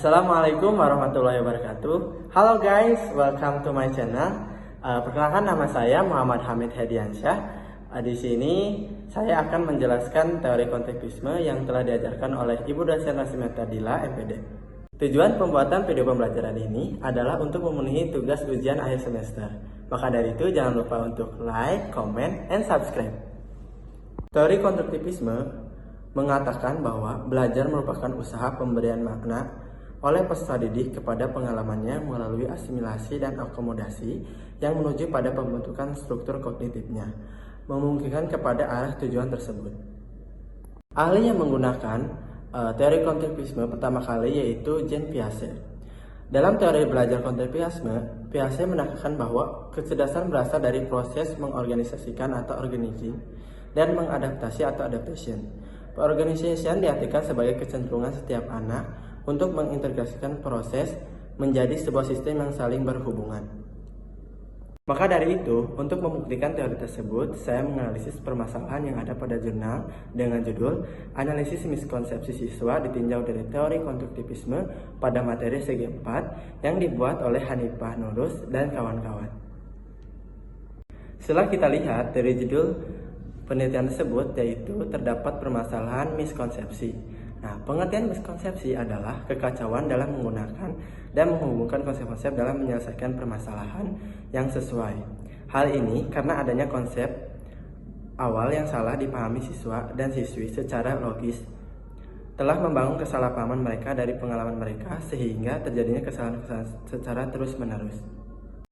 Assalamualaikum warahmatullahi wabarakatuh. Halo guys, welcome to my channel. Perkenalkan, nama saya Muhammad Hamid Hediansyah. Di sini saya akan menjelaskan teori kontekstualisme yang telah diajarkan oleh Ibu dosen Rasimeta Dila, MPD. Tujuan pembuatan video pembelajaran ini adalah untuk memenuhi tugas ujian akhir semester. Maka dari itu jangan lupa untuk like, comment, and subscribe. Teori konstruktivisme mengatakan bahwa belajar merupakan usaha pemberian makna oleh peserta didik kepada pengalamannya melalui asimilasi dan akomodasi yang menuju pada pembentukan struktur kognitifnya, memungkinkan kepada arah tujuan tersebut. Ahli yang menggunakan teori kontekstualisme pertama kali yaitu Jean Piaget. Dalam teori belajar kontekstualisme, Piaget menekankan bahwa kecerdasan berasal dari proses mengorganisasikan atau organizing dan mengadaptasi atau adaptation. Organization diartikan sebagai kecenderungan setiap anak untuk mengintegrasikan proses menjadi sebuah sistem yang saling berhubungan. Maka dari itu, untuk membuktikan teori tersebut, saya menganalisis permasalahan yang ada pada jurnal dengan judul Analisis Miskonsepsi Siswa Ditinjau dari Teori Konstruktivisme pada materi segi 4 yang dibuat oleh Hanifah Nurus dan kawan-kawan. Setelah kita lihat dari judul penelitian tersebut, yaitu terdapat permasalahan miskonsepsi. Nah, pengertian miskonsepsi adalah kekacauan dalam menggunakan dan menghubungkan konsep-konsep dalam menyelesaikan permasalahan yang sesuai. Hal ini karena adanya konsep awal yang salah dipahami siswa dan siswi secara logis, telah membangun kesalahpahaman mereka dari pengalaman mereka sehingga terjadinya kesalahan-kesalahan secara terus-menerus.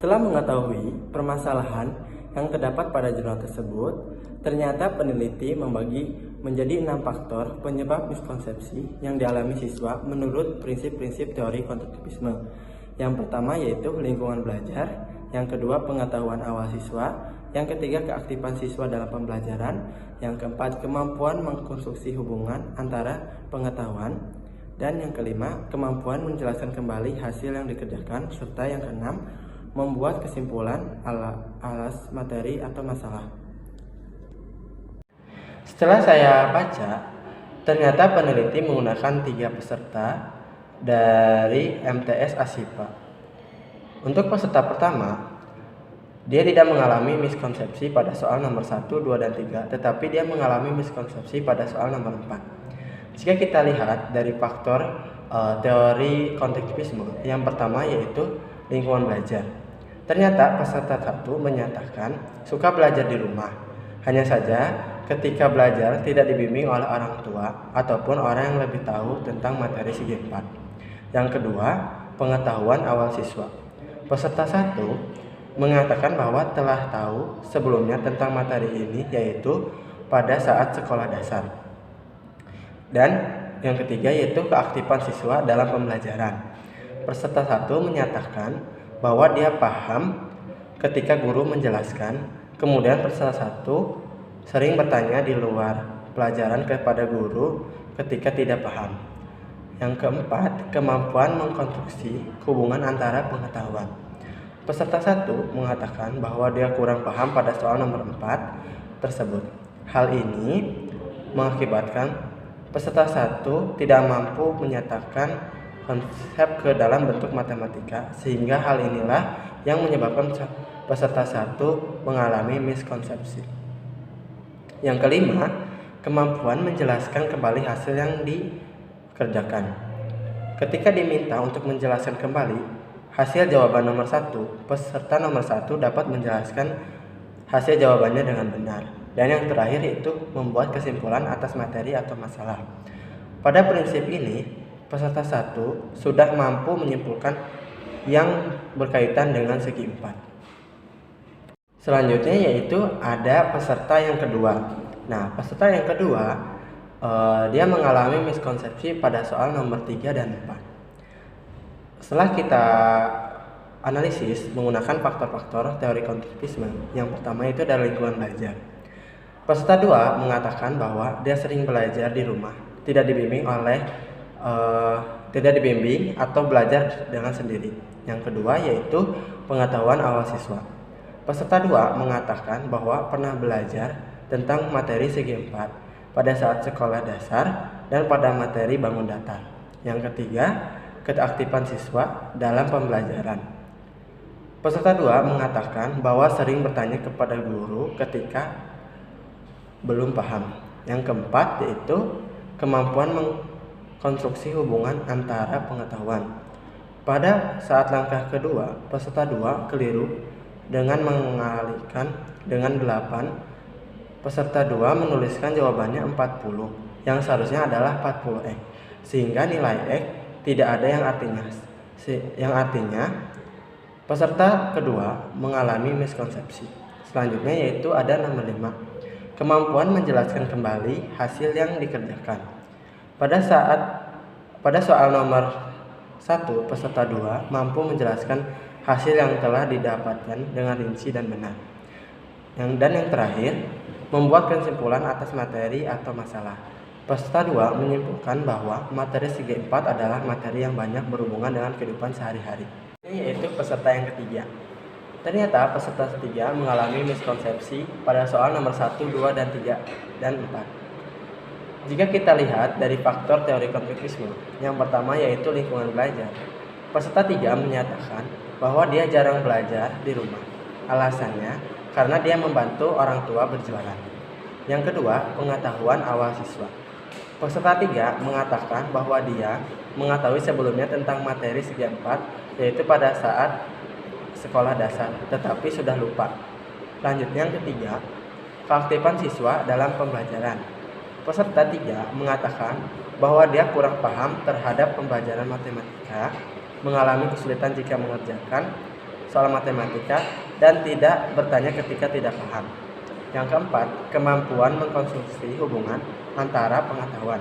Setelah mengetahui permasalahan yang terdapat pada jurnal tersebut, ternyata peneliti membagi menjadi 6 faktor penyebab miskonsepsi yang dialami siswa menurut prinsip-prinsip teori konstruktivisme. Yang pertama yaitu lingkungan belajar, yang kedua pengetahuan awal siswa, yang ketiga keaktifan siswa dalam pembelajaran, yang keempat kemampuan mengkonstruksi hubungan antara pengetahuan, dan yang kelima kemampuan menjelaskan kembali hasil yang dikerjakan, serta yang keenam membuat kesimpulan alas materi atau masalah. Setelah saya baca, ternyata peneliti menggunakan 3 peserta dari MTS Asipa. Untuk peserta pertama, dia tidak mengalami miskonsepsi pada soal nomor 1, 2, dan 3, tetapi dia mengalami miskonsepsi pada soal nomor 4. Jika kita lihat dari faktor teori kontekstualisme, yang pertama yaitu lingkungan belajar. Ternyata peserta 1 menyatakan suka belajar di rumah. Hanya saja ketika belajar tidak dibimbing oleh orang tua ataupun orang yang lebih tahu tentang materi segi 4. Yang kedua, pengetahuan awal siswa. Peserta 1 mengatakan bahwa telah tahu sebelumnya tentang materi ini, yaitu pada saat sekolah dasar. Dan yang ketiga yaitu keaktifan siswa dalam pembelajaran. Peserta 1 menyatakan bahwa dia paham ketika guru menjelaskan, kemudian peserta 1 sering bertanya di luar pelajaran kepada guru ketika tidak paham. Yang keempat, kemampuan mengkonstruksi hubungan antara pengetahuan. Peserta 1 mengatakan bahwa dia kurang paham pada soal nomor 4 tersebut. Hal ini mengakibatkan peserta 1 tidak mampu menyatakan konsep ke dalam bentuk matematika, sehingga hal inilah yang menyebabkan peserta 1 mengalami miskonsepsi. Yang kelima, kemampuan menjelaskan kembali hasil yang dikerjakan. Ketika diminta untuk menjelaskan kembali hasil jawaban nomor 1, peserta nomor 1 dapat menjelaskan hasil jawabannya dengan benar. Dan yang terakhir yaitu membuat kesimpulan atas materi atau masalah. Pada prinsip ini, peserta 1 sudah mampu menyimpulkan yang berkaitan dengan segi 4. Selanjutnya yaitu ada peserta yang kedua. Nah, peserta yang kedua dia mengalami miskonsepsi pada soal nomor 3 dan 4. Setelah kita analisis menggunakan faktor-faktor teori konstruktivisme, yang pertama itu adalah lingkungan belajar. Peserta 2 mengatakan bahwa dia sering belajar di rumah, tidak dibimbing atau belajar dengan sendiri. Yang kedua yaitu pengetahuan awal siswa. Peserta 2 mengatakan bahwa pernah belajar tentang materi segi 4 pada saat sekolah dasar dan pada materi bangun datar. Yang ketiga, keaktifan siswa dalam pembelajaran. Peserta 2 mengatakan bahwa sering bertanya kepada guru ketika belum paham. Yang keempat yaitu kemampuan mengkonstruksi hubungan antara pengetahuan. Pada saat langkah kedua, peserta 2 keliru dengan mengalihkan dengan 8. Peserta 2 menuliskan jawabannya 40, yang seharusnya adalah 40x, sehingga nilai x tidak ada yang artinya peserta kedua mengalami miskonsepsi. Selanjutnya yaitu ada nomor 5. Kemampuan menjelaskan kembali hasil yang dikerjakan. Pada soal nomor 1, peserta 2 mampu menjelaskan hasil yang telah didapatkan dengan rinci dan benar. Dan yang terakhir, membuat kesimpulan atas materi atau masalah. Peserta 2 menyimpulkan bahwa materi segi 4 adalah materi yang banyak berhubungan dengan kehidupan sehari-hari. Ini yaitu peserta yang ketiga. Ternyata peserta ketiga mengalami miskonsepsi pada soal nomor 1, 2, dan 3, dan 4. Jika kita lihat dari faktor teori konfliktisme, yang pertama yaitu lingkungan belajar. Peserta 3 menyatakan bahwa dia jarang belajar di rumah. Alasannya karena dia membantu orang tua berjualan. Yang kedua, pengetahuan awal siswa. Peserta 3 mengatakan bahwa dia mengetahui sebelumnya tentang materi segi 4, yaitu pada saat sekolah dasar, tetapi sudah lupa. Lanjutnya yang ketiga, keaktifan siswa dalam pembelajaran. Peserta 3 mengatakan bahwa dia kurang paham terhadap pembelajaran matematika, mengalami kesulitan jika mengerjakan soal matematika, dan tidak bertanya ketika tidak paham. Yang keempat, kemampuan mengkonstruksi hubungan antara pengetahuan.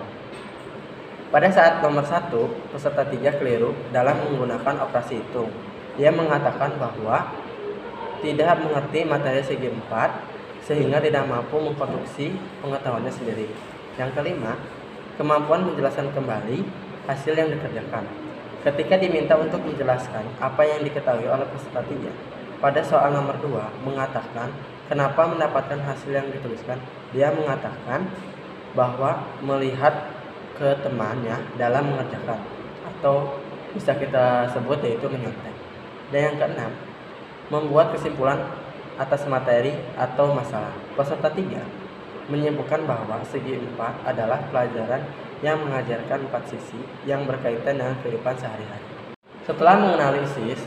Pada saat nomor 1, peserta 3 keliru dalam menggunakan operasi hitung. Dia mengatakan bahwa tidak mengerti materi segi 4 sehingga tidak mampu mengkonstruksi pengetahuannya sendiri. Yang kelima, kemampuan menjelaskan kembali hasil yang dikerjakan. Ketika diminta untuk menjelaskan apa yang diketahui oleh peserta 3, pada soal nomor 2 mengatakan kenapa mendapatkan hasil yang dituliskan, dia mengatakan bahwa melihat ke temannya dalam mengerjakan, atau bisa kita sebut yaitu menyontek. Dan yang keenam, membuat kesimpulan atas materi atau masalah. Peserta 3 menyimpulkan bahwa segi 4 adalah pelajaran yang mengajarkan 4 sisi yang berkaitan dengan kehidupan sehari-hari. Setelah menganalisis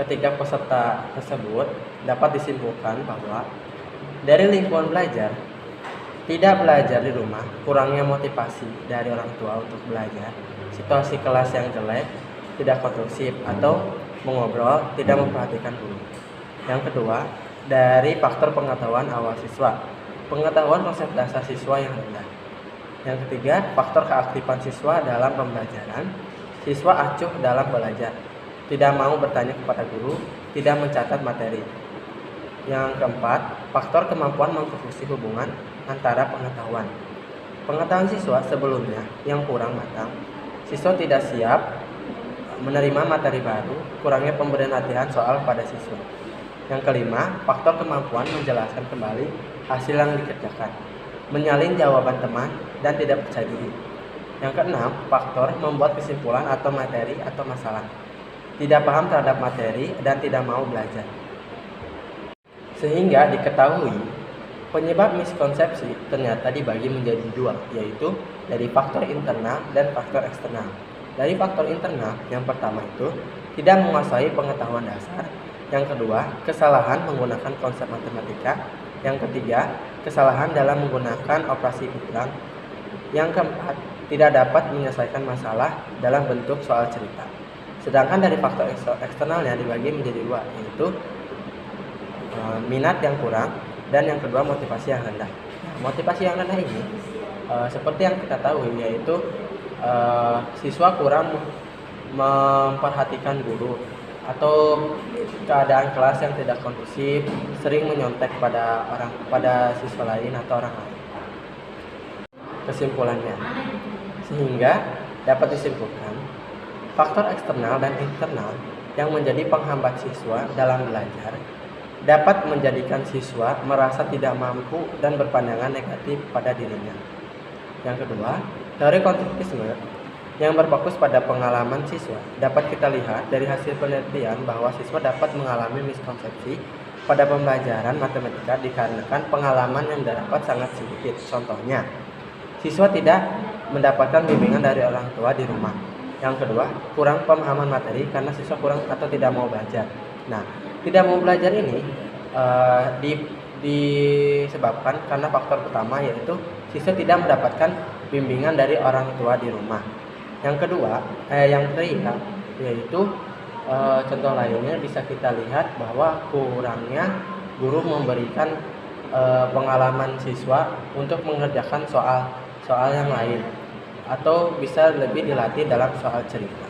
ketiga peserta tersebut, dapat disimpulkan bahwa dari lingkungan belajar, tidak belajar di rumah, kurangnya motivasi dari orang tua untuk belajar, situasi kelas yang jelek, tidak kondusif, atau mengobrol, tidak memperhatikan guru. Yang kedua, dari faktor pengetahuan awal siswa, pengetahuan konsep dasar siswa yang rendah. Yang ketiga, faktor keaktifan siswa dalam pembelajaran, siswa acuh dalam belajar, tidak mau bertanya kepada guru, tidak mencatat materi. Yang keempat, faktor kemampuan mengkonstruksi hubungan antara pengetahuan. Pengetahuan siswa sebelumnya yang kurang matang, siswa tidak siap menerima materi baru, kurangnya pemberian latihan soal pada siswa. Yang kelima, faktor kemampuan menjelaskan kembali hasil yang dikerjakan, menyalin jawaban teman, dan tidak percaya diri. Yang keenam, faktor membuat kesimpulan atau materi atau masalah, tidak paham terhadap materi dan tidak mau belajar. Sehingga diketahui penyebab miskonsepsi ternyata dibagi menjadi dua, yaitu dari faktor internal dan faktor eksternal. Dari faktor internal, yang pertama itu tidak menguasai pengetahuan dasar. Yang kedua, kesalahan menggunakan konsep matematika. Yang ketiga, kesalahan dalam menggunakan operasi ulang. Yang keempat, tidak dapat menyelesaikan masalah dalam bentuk soal cerita. Sedangkan dari faktor eksternalnya dibagi menjadi dua, yaitu minat yang kurang, dan yang kedua motivasi yang rendah. Motivasi yang rendah ini seperti yang kita tahu, yaitu siswa kurang memperhatikan guru, atau keadaan kelas yang tidak kondusif, sering menyontek pada siswa lain atau orang lain. Kesimpulannya, sehingga dapat disimpulkan faktor eksternal dan internal yang menjadi penghambat siswa dalam belajar dapat menjadikan siswa merasa tidak mampu dan berpandangan negatif pada dirinya. Yang kedua, teori konfliktisme yang berfokus pada pengalaman siswa. Dapat kita lihat dari hasil penelitian bahwa siswa dapat mengalami miskonsepsi pada pembelajaran matematika dikarenakan pengalaman yang dapat sangat sedikit. Contohnya, siswa tidak mendapatkan bimbingan dari orang tua di rumah. Yang kedua, kurang pemahaman materi karena siswa kurang atau tidak mau belajar. Nah, tidak mau belajar ini disebabkan karena faktor pertama yaitu siswa tidak mendapatkan bimbingan dari orang tua di rumah. Yang ketiga yaitu contoh lainnya bisa kita lihat bahwa kurangnya guru memberikan pengalaman siswa untuk mengerjakan soal yang lain atau bisa lebih dilatih dalam soal cerita.